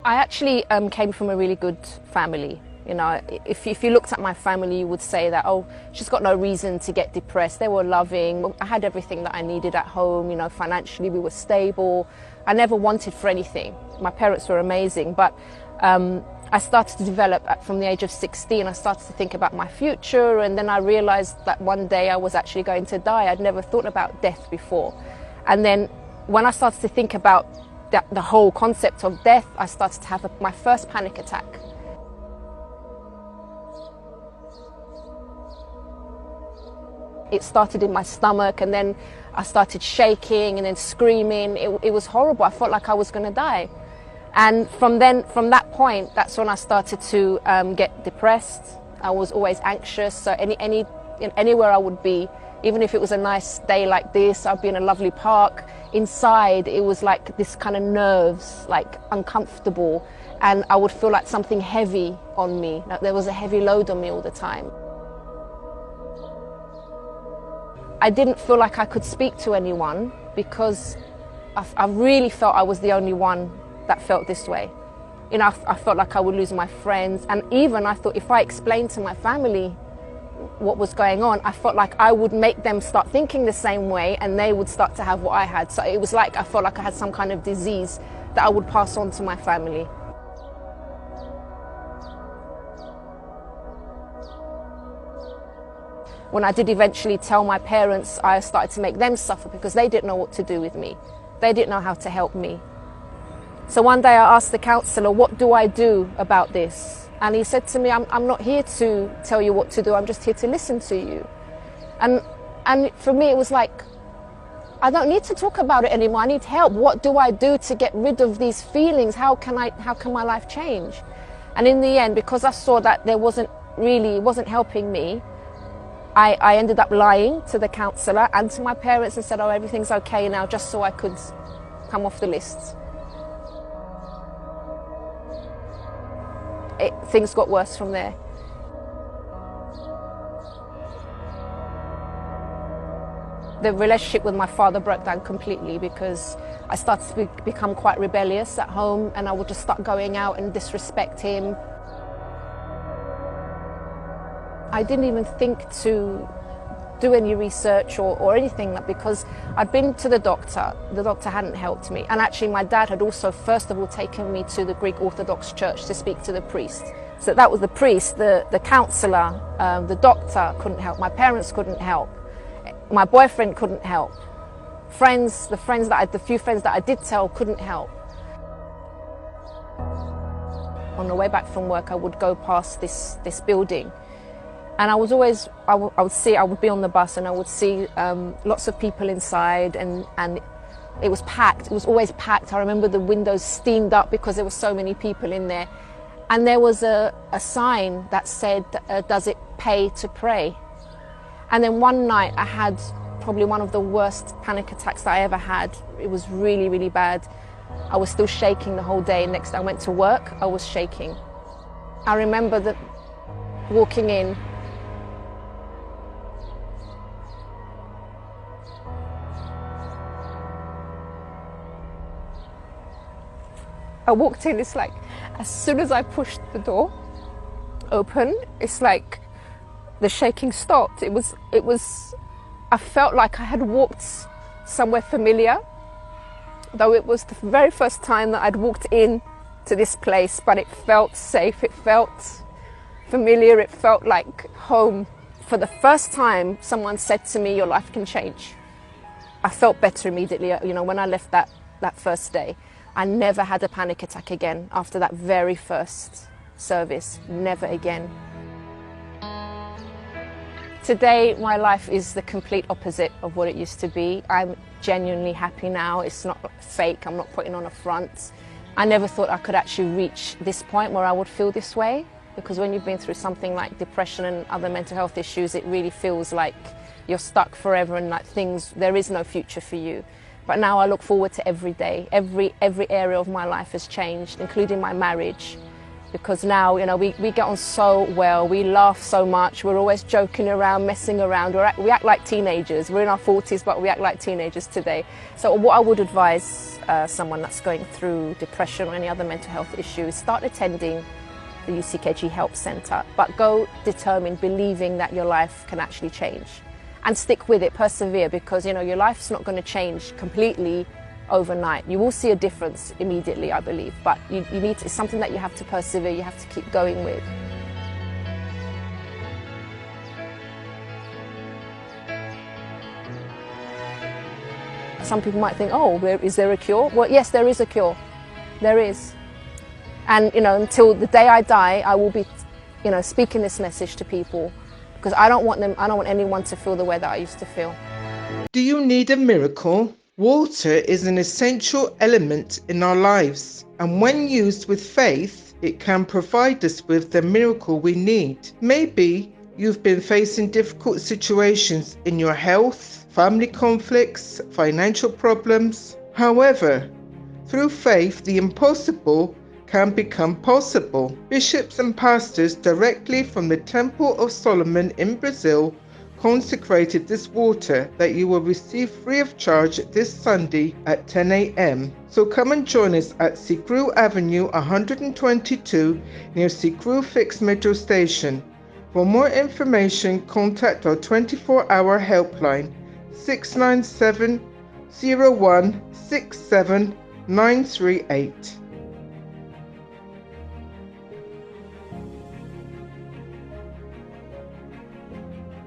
I actually came from a really good family. You know, if you looked at my family, you would say that, oh, she's got no reason to get depressed. They were loving. I had everything that I needed at home. You know, financially we were stable. I never wanted for anything. My parents were amazing, but I started to develop from the age of 16. I started to think about my future, and then I realized that one day I was actually going to die. I'd never thought about death before. And then when I started to think about the whole concept of death, I started to have my first panic attack. It started in my stomach, and then I started shaking and then screaming. It was horrible. I felt like I was going to die. And from that point, that's when I started to get depressed. I was always anxious. So anywhere I would be, even if it was a nice day like this, I'd be in a lovely park. Inside, it was like this kind of nerves, like uncomfortable. And I would feel like something heavy on me. Like there was a heavy load on me all the time. I didn't feel like I could speak to anyone because I really felt I was the only one that felt this way. You know, I felt like I would lose my friends, and even I thought if I explained to my family what was going on, I felt like I would make them start thinking the same way and they would start to have what I had. So it was like I felt like I had some kind of disease that I would pass on to my family. When I did eventually tell my parents, I started to make them suffer because they didn't know what to do with me. They didn't know how to help me. So one day I asked the counsellor, what do I do about this? And he said to me, I'm not here to tell you what to do, I'm just here to listen to you. And for me it was like, I don't need to talk about it anymore, I need help. What do I do to get rid of these feelings? How can my life change? And in the end, because I saw that it wasn't helping me, I ended up lying to the counsellor and to my parents and said, oh, everything's okay now, just so I could come off the list. Things got worse from there. The relationship with my father broke down completely because I started to become quite rebellious at home, and I would just start going out and disrespect him. I didn't even think to do any research or anything, because I'd been to the doctor hadn't helped me, and actually my dad had also first of all taken me to the Greek Orthodox Church to speak to the priest. So that was the priest, the counsellor, the doctor couldn't help, my parents couldn't help, my boyfriend couldn't help, the few friends that I did tell couldn't help. On the way back from work I would go past this building. And I would be on the bus and I would see lots of people inside, and it was packed. It was always packed. I remember the windows steamed up because there were so many people in there. And there was a sign that said, does it pay to pray? And then one night I had probably one of the worst panic attacks that I ever had. It was really, really bad. I was still shaking the whole day. Next day I went to work, I was shaking. I remember that walking in, I walked in, it's like, as soon as I pushed the door open, it's like the shaking stopped. I felt like I had walked somewhere familiar, though it was the very first time that I'd walked in to this place, but it felt safe, it felt familiar, it felt like home. For the first time, someone said to me, your life can change. I felt better immediately, you know, when I left that first day. I never had a panic attack again after that very first service, never again. Today, my life is the complete opposite of what it used to be. I'm genuinely happy now. It's not fake, I'm not putting on a front. I never thought I could actually reach this point where I would feel this way, because when you've been through something like depression and other mental health issues, it really feels like you're stuck forever and like there is no future for you. But now I look forward to every day. Every area of my life has changed, including my marriage. because now, you know, we get on so well, we laugh so much, we're always joking around, messing around, we act like teenagers. We're in our 40s, but we act like teenagers today. So what I would advise someone that's going through depression or any other mental health issue is start attending the UCKG Help Centre, but go determined, believing that your life can actually change. And stick with it, persevere, because, you know, your life's not going to change completely overnight. You will see a difference immediately, I believe, but you need to, it's something that you have to persevere, you have to keep going with. Some people might think, oh, is there a cure? Well, yes, there is a cure. There is. And, you know, until the day I die, I will be, you know, speaking this message to people, because I don't want anyone to feel the way that I used to feel. Do you need a miracle? Water is an essential element in our lives, and when used with faith, it can provide us with the miracle we need. Maybe you've been facing difficult situations in your health, family conflicts, financial problems. However, through faith, the impossible can become possible. Bishops and pastors directly from the Temple of Solomon in Brazil consecrated this water that you will receive free of charge this Sunday at 10 a.m. So come and join us at Syggrou Avenue 122 near Syggrou Fixed Metro Station. For more information, contact our 24-hour helpline 697 0167 938.